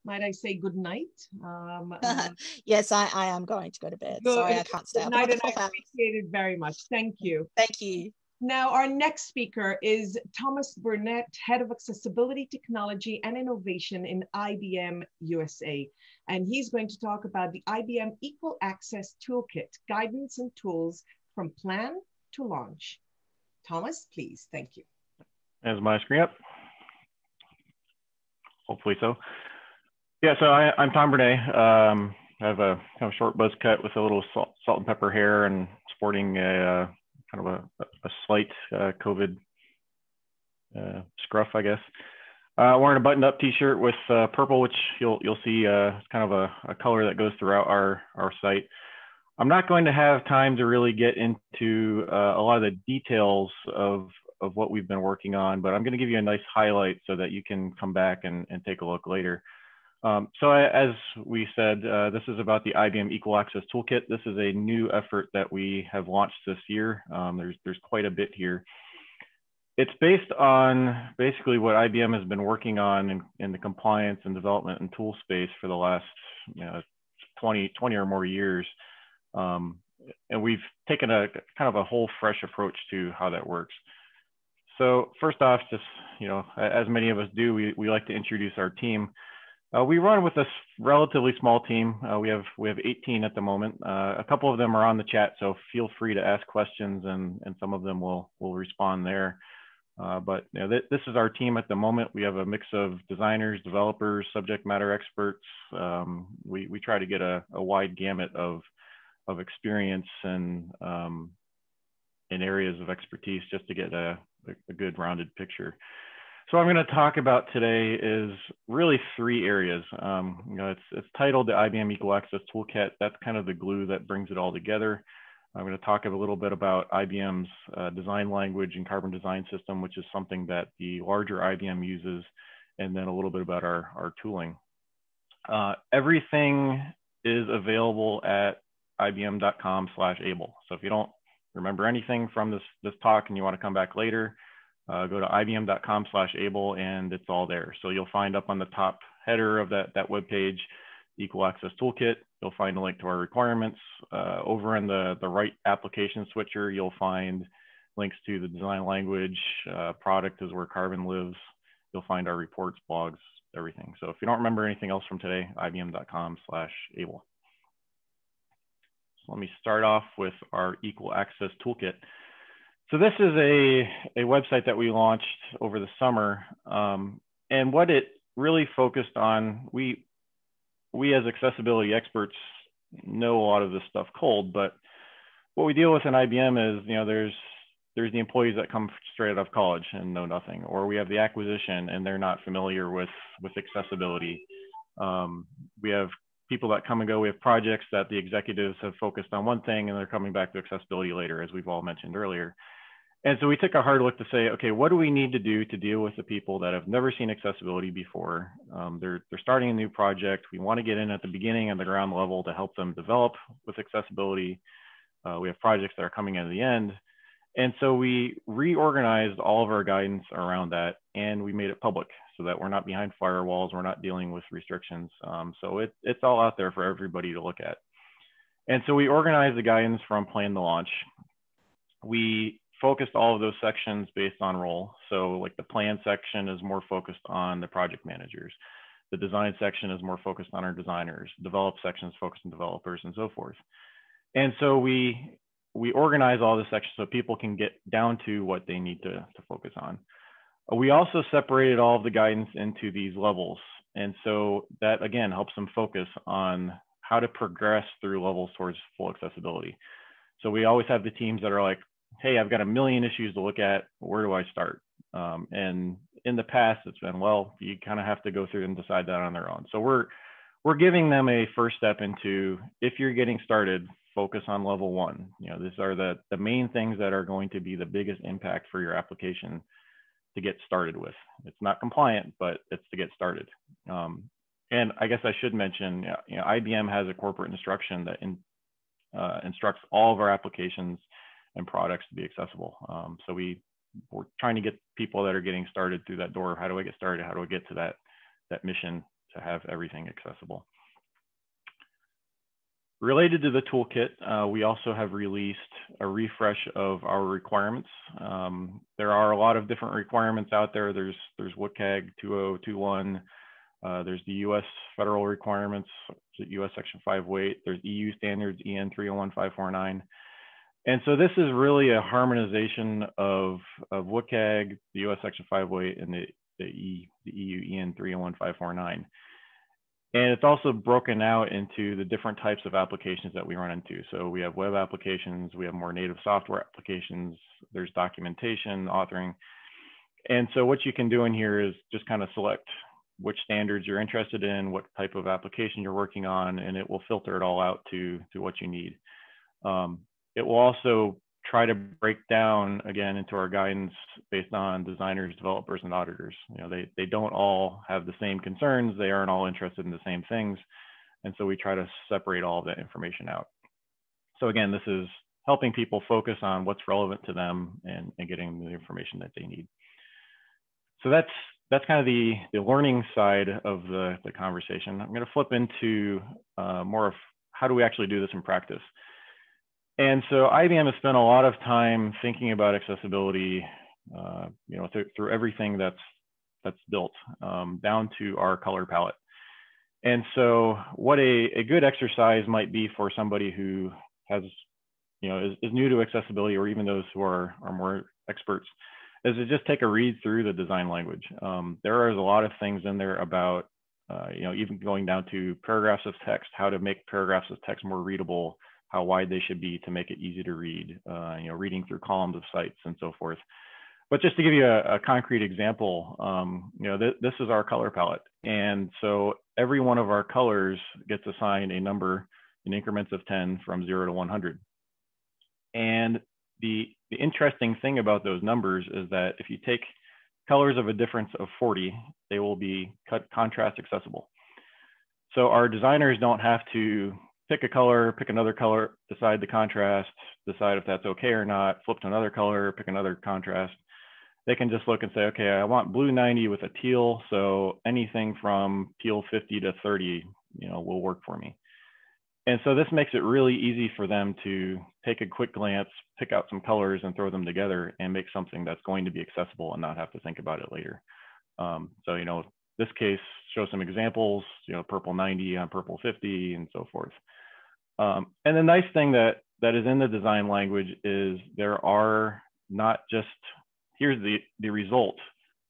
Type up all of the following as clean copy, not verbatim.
might I say good night? Yes, I am going to go to bed. Good, Sorry, I can't stay good up night, another and I 12 hours. appreciate it very much. Thank you. Thank you. Now, our next speaker is Thomas Burnett, Head of Accessibility Technology and Innovation in IBM USA. And he's going to talk about the IBM Equal Access Toolkit, guidance and tools from plan to launch. Thomas, please. Thank you. Is my screen up? Hopefully so. Yeah, so I'm Tom Burnett. I have a kind of short buzz cut with a little salt and pepper hair and sporting a kind of a slight COVID scruff, I guess. Wearing a buttoned-up T-shirt with purple, which you'll see kind of a color that goes throughout our site. I'm not going to have time to really get into a lot of the details of what we've been working on, but I'm going to give you a nice highlight so that you can come back and take a look later. So as we said, this is about the IBM Equal Access Toolkit. This is a new effort that we have launched this year. There's quite a bit here. It's based on basically what IBM has been working on in the compliance and development and tool space for the last 20 or more years. And we've taken a kind of a whole fresh approach to how that works. So first off, just, as many of us do, we like to introduce our team. We run with a relatively small team. We have 18 at the moment. A couple of them are on the chat, so feel free to ask questions, and some of them will respond there. But this is our team at the moment. We have a mix of designers, developers, subject matter experts. We try to get a wide gamut of experience and in areas of expertise just to get a good rounded picture. So what I'm going to talk about today is really three areas. It's titled the IBM Equal Access Toolkit. That's kind of the glue that brings it all together. I'm going to talk a little bit about IBM's design language and Carbon Design System, which is something that the larger IBM uses, and then a little bit about our tooling. Everything is available at ibm.com/able. So if you don't remember anything from this talk and you want to come back later, go to ibm.com/able, and it's all there. So you'll find up on the top header of that web page, Equal Access Toolkit. You'll find a link to our requirements. Over in the right application switcher, you'll find links to the design language. Product is where Carbon lives. You'll find our reports, blogs, everything. So if you don't remember anything else from today, ibm.com/able. So let me start off with our Equal Access Toolkit. So this is a website that we launched over the summer, and what it really focused on, we as accessibility experts know a lot of this stuff cold, but what we deal with in IBM is, there's the employees that come straight out of college and know nothing, or we have the acquisition and they're not familiar with accessibility. We have people that come and go. We have projects that the executives have focused on one thing and they're coming back to accessibility later, as we've all mentioned earlier. And so we took a hard look to say, okay, what do we need to do to deal with the people that have never seen accessibility before? They're starting a new project. We want to get in at the beginning and the ground level to help them develop with accessibility. We have projects that are coming in at the end. And so we reorganized all of our guidance around that, and we made it public so that we're not behind firewalls. We're not dealing with restrictions. So it's all out there for everybody to look at. And so we organized the guidance from plan to launch. We focused all of those sections based on role. So like the plan section is more focused on the project managers. The design section is more focused on our designers. Develop section is focused on developers, and so forth. And so we organize all the sections so people can get down to what they need to focus on. We also separated all of the guidance into these levels. And so that, again, helps them focus on how to progress through levels towards full accessibility. So we always have the teams that are like, hey, I've got a million issues to look at. Where do I start? And in the past, it's been, well, you kind of have to go through and decide that on their own. So we're giving them a first step into, if you're getting started, focus on level one. These are the main things that are going to be the biggest impact for your application to get started with. It's not compliant, but it's to get started. And I guess I should mention, IBM has a corporate instruction that instructs all of our applications and products to be accessible. So we're trying to get people that are getting started through that door. How do I get started? How do I get to that mission have everything accessible. Related to the toolkit, we also have released a refresh of our requirements. There are a lot of different requirements out there. There's WCAG 2021. There's the US federal requirements, US Section 508. There's EU standards, EN 301549. And so this is really a harmonization of WCAG, the US Section 508, and the EU EN 301549. And it's also broken out into the different types of applications that we run into. So we have web applications, we have more native software applications, there's documentation, authoring. And so what you can do in here is just kind of select which standards you're interested in, what type of application you're working on, and it will filter it all out to what you need. It will also try to break down, again, into our guidance based on designers, developers, and auditors. You know, they don't all have the same concerns. They aren't all interested in the same things. And so we try to separate all of that information out. So again, this is helping people focus on what's relevant to them and getting the information that they need. So that's kind of the learning side of the conversation. I'm going to flip into more of how do we actually do this in practice. And so IBM has spent a lot of time thinking about accessibility, you know, through everything that's built, down to our color palette. And so what a good exercise might be for somebody who has, you know, is new to accessibility, or even those who are more experts, is to just take a read through the design language. There is a lot of things in there about, you know, even going down to paragraphs of text, how to make paragraphs of text more readable, how wide they should be to make it easy to read, you know, reading through columns of sites and so forth. But just to give you a concrete example, you know, this is our color palette. And so every one of our colors gets assigned a number in increments of 10 from 0 to 100. And the interesting thing about those numbers is that if you take colors of a difference of 40, they will be contrast accessible. So our designers don't have to pick a color, pick another color, decide the contrast, decide if that's okay or not, flip to another color, pick another contrast. They can just look and say, okay, I want blue 90 with a teal. So anything from teal 50 to 30, you know, will work for me. And so this makes it really easy for them to take a quick glance, pick out some colors and throw them together and make something that's going to be accessible and not have to think about it later. So, you know, this case shows some examples, you know, purple 90 on purple 50 and so forth. And the nice thing that is in the design language is there are not just, here's the result,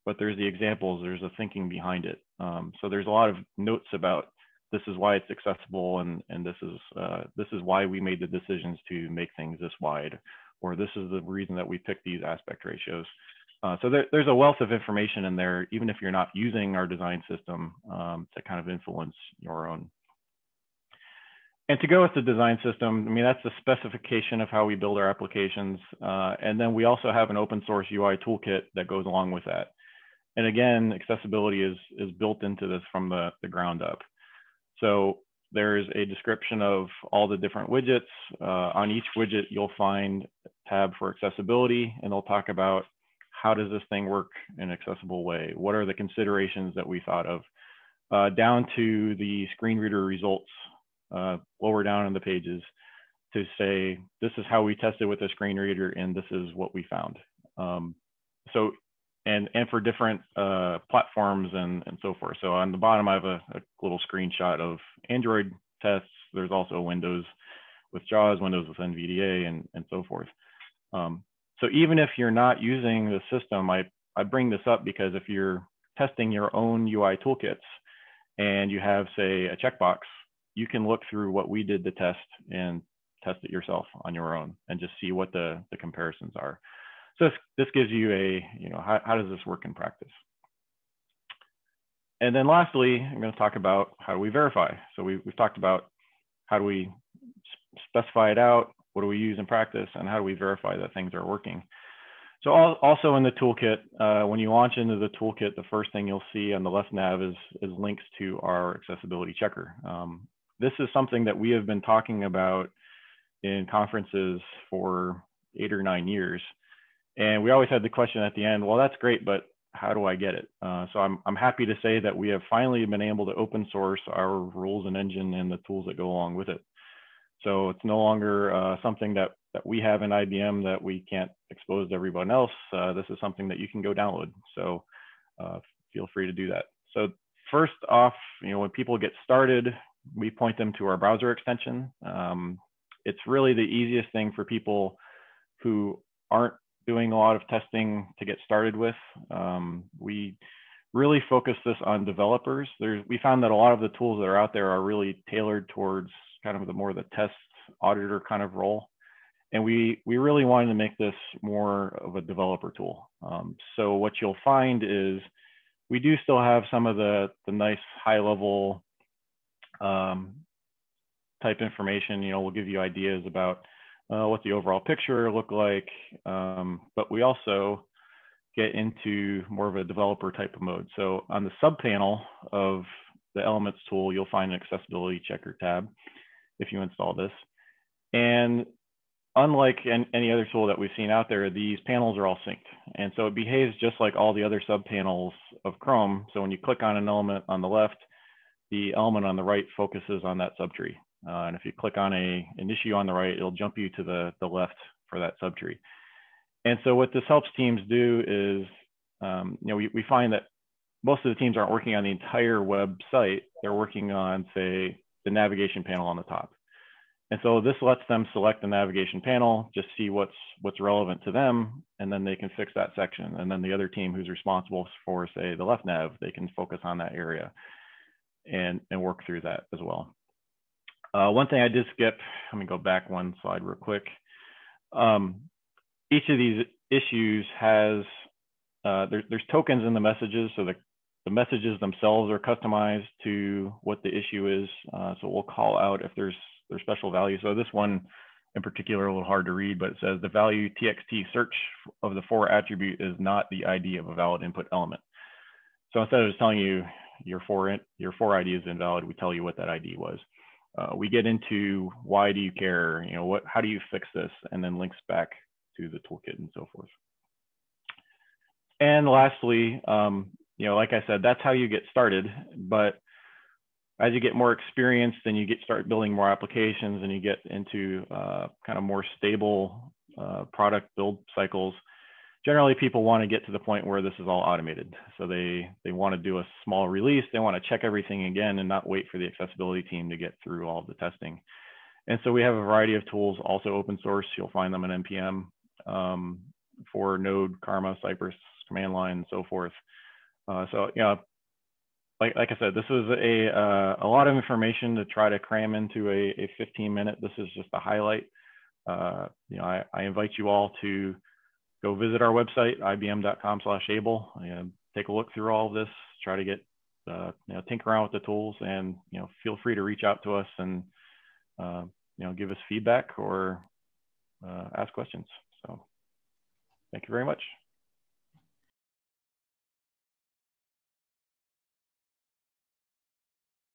but there's the examples, there's a thinking behind it. So there's a lot of notes about this is why it's accessible, and this is why we made the decisions to make things this wide, or this is the reason that we picked these aspect ratios. So there's a wealth of information in there, even if you're not using our design system, to kind of influence your own. And to go with the design system, I mean, that's the specification of how we build our applications. And then we also have an open source UI toolkit that goes along with that. And again, accessibility is built into this from the ground up. So there's a description of all the different widgets. On each widget, you'll find a tab for accessibility, and they'll talk about how does this thing work in an accessible way? What are the considerations that we thought of? Down to the screen reader results, lower down in the pages, to say, this is how we tested with the screen reader, and this is what we found. So, and for different platforms and so forth. So on the bottom, I have a little screenshot of Android tests. There's also Windows with JAWS, Windows with NVDA, and so forth. So even if you're not using the system, I bring this up because if you're testing your own UI toolkits and you have, say, a checkbox, you can look through what we did to test and test it yourself on your own and just see what the comparisons are. So this gives you a, you know, how does this work in practice? And then lastly, I'm going to talk about how do we verify. So we've talked about how do we specify it out, what do we use in practice, and how do we verify that things are working. So also in the toolkit, when you launch into the toolkit, the first thing you'll see on the left nav is links to our accessibility checker. This is something that we have been talking about in conferences for 8 or 9 years. And we always had the question at the end, well, that's great, but how do I get it? So I'm happy to say that we have finally been able to open source our rules and engine and the tools that go along with it. So it's no longer something that we have in IBM that we can't expose to everyone else. This is something that you can go download. So feel free to do that. So first off, when people get started, we point them to our browser extension. It's really the easiest thing for people who aren't doing a lot of testing to get started with. We really focus this on developers. We found that a lot of the tools that are out there are really tailored towards kind of the more the test auditor kind of role. And we really wanted to make this more of a developer tool. So what you'll find is we do still have some of the nice high level type information. We'll give you ideas about what the overall picture look like, but we also get into more of a developer type of mode. So on the sub panel of the Elements tool, you'll find an accessibility checker tab if you install this. And unlike any other tool that we've seen out there, these panels are all synced. And so it behaves just like all the other sub panels of Chrome. So when you click on an element on the left, the element on the right focuses on that subtree. And if you click on an issue on the right, it'll jump you to the left for that subtree. And so what this helps teams do is, we find that most of the teams aren't working on the entire website. They're working on, say, the navigation panel on the top. And so this lets them select the navigation panel, just see what's relevant to them, and then they can fix that section. And then the other team who's responsible for, say, the left nav, they can focus on that area and work through that as well. One thing I did skip, let me go back one slide real quick. Each of these issues has, there's tokens in the messages, so the messages themselves are customized to what the issue is. So we'll call out if there's special values. So this one in particular, a little hard to read, but it says the value txt search of the for attribute is not the ID of a valid input element. So instead of just telling you your for ID is invalid, we tell you what that ID was. We get into why do you care, how do you fix this, and then links back to the toolkit and so forth. And lastly, like I said, that's how you get started. But as you get more experienced and you start building more applications and you get into kind of more stable product build cycles, generally people want to get to the point where this is all automated. So they want to do a small release. They want to check everything again and not wait for the accessibility team to get through all of the testing. And so we have a variety of tools, also open source. You'll find them in NPM for Node, Karma, Cypress, command line, and so forth. So like I said, this was a lot of information to try to cram into a 15-minute. This is just a highlight. I invite you all to go visit our website, ibm.com/able, and take a look through all of this, try to get, tinker around with the tools, and, feel free to reach out to us and, give us feedback or ask questions. So thank you very much.